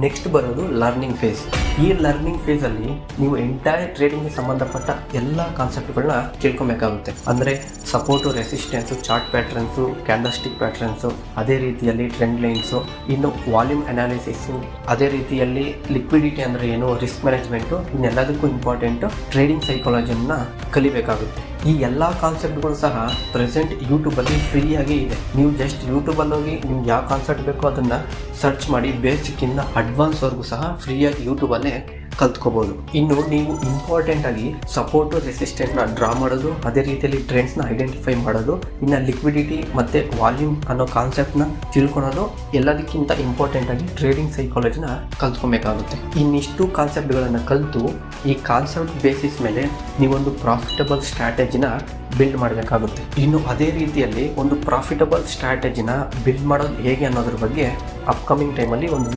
Next ಬರೋದು learning face. ಈ learning face ಅಲ್ಲಿ ನೀವು ಎಂಟೈರ್ ಟ್ರೇಡಿಂಗ್ಗೆ ಸಂಬಂಧಪಟ್ಟ ಎಲ್ಲ ಕಾನ್ಸೆಪ್ಟ್ಗಳನ್ನ ತಿಳ್ಕೊಬೇಕಾಗುತ್ತೆ. ಅಂದರೆ support, resistance, chart patterns, candlestick patterns, ಅದೇ ರೀತಿಯಲ್ಲಿ ಟ್ರೆಂಡ್ ಲೈನ್ಸು, ಇನ್ನು ವಾಲ್ಯೂಮ್ ಅನಾಲಿಸಿಸು, ಅದೇ ರೀತಿಯಲ್ಲಿ ಲಿಕ್ವಿಡಿಟಿ ಅಂದರೆ ಏನು, ರಿಸ್ಕ್ ಮ್ಯಾನೇಜ್ಮೆಂಟು, ಇನ್ನೆಲ್ಲದಕ್ಕೂ ಇಂಪಾರ್ಟೆಂಟು ಟ್ರೇಡಿಂಗ್ ಸೈಕಾಲಜಿಯನ್ನ ಕಲಿಬೇಕಾಗುತ್ತೆ. ಈ ಎಲ್ಲ ಕಾನ್ಸೆಪ್ಟ್ಗಳು ಸಹ ಪ್ರೆಸೆಂಟ್ ಯೂಟ್ಯೂಬಲ್ಲಿ ಫ್ರೀಯಾಗಿ ಇದೆ. ನೀವು ಜಸ್ಟ್ ಯೂಟ್ಯೂಬಲ್ಲಿ ಹೋಗಿ ನಿಮ್ಗೆ ಯಾವ ಕಾನ್ಸೆಪ್ಟ್ ಬೇಕೋ ಅದನ್ನು ಸರ್ಚ್ ಮಾಡಿ ಬೇಸಿಕ್ಕಿಂದ ಅಡ್ವಾನ್ಸ್ವರೆಗೂ ಸಹ ಫ್ರೀಯಾಗಿ ಯೂಟ್ಯೂಬಲ್ಲೇ ಕಲ್ತ್ಕೋಬೋದು. ಇನ್ನು ನೀವು ಇಂಪಾರ್ಟೆಂಟ್ ಆಗಿ ಸಪೋರ್ಟು, ರೆಸಿಸ್ಟೆನ್ಸ್ನ ಡ್ರಾ ಮಾಡೋದು, ಅದೇ ರೀತಿಯಲ್ಲಿ ಟ್ರೆಂಡ್ಸ್ನ ಐಡೆಂಟಿಫೈ ಮಾಡೋದು, ಇನ್ನು ಲಿಕ್ವಿಡಿಟಿ ಮತ್ತು ವಾಲ್ಯೂಮ್ ಅನ್ನೋ ಕಾನ್ಸೆಪ್ಟ್ನ ತಿಳ್ಕೊಳೋದು, ಎಲ್ಲದಕ್ಕಿಂತ ಇಂಪಾರ್ಟೆಂಟ್ ಆಗಿ ಟ್ರೇಡಿಂಗ್ ಸೈಕಾಲಜಿನ ಕಲ್ತ್ಕೊಬೇಕಾಗುತ್ತೆ. ಇನ್ನಿಷ್ಟು ಕಾನ್ಸೆಪ್ಟ್ಗಳನ್ನು ಕಲಿತು ಈ ಕಾನ್ಸೆಪ್ಟ್ ಬೇಸಿಸ್ ಮೇಲೆ ನೀವೊಂದು ಪ್ರಾಫಿಟಬಲ್ ಸ್ಟ್ರಾಟಜಿನ ಬಿಲ್ಡ್ ಮಾಡಬೇಕಾಗುತ್ತೆ. ಇನ್ನು ಅದೇ ರೀತಿಯಲ್ಲಿ ಒಂದು ಪ್ರಾಫಿಟಬಲ್ ಸ್ಟ್ರಾಟಜಿನ ಬಿಲ್ಡ್ ಮಾಡೋದು ಹೇಗೆ ಅನ್ನೋದ್ರ ಬಗ್ಗೆ ಅಪ್ಕಮಿಂಗ್ ಟೈಮಲ್ಲಿ ಒಂದು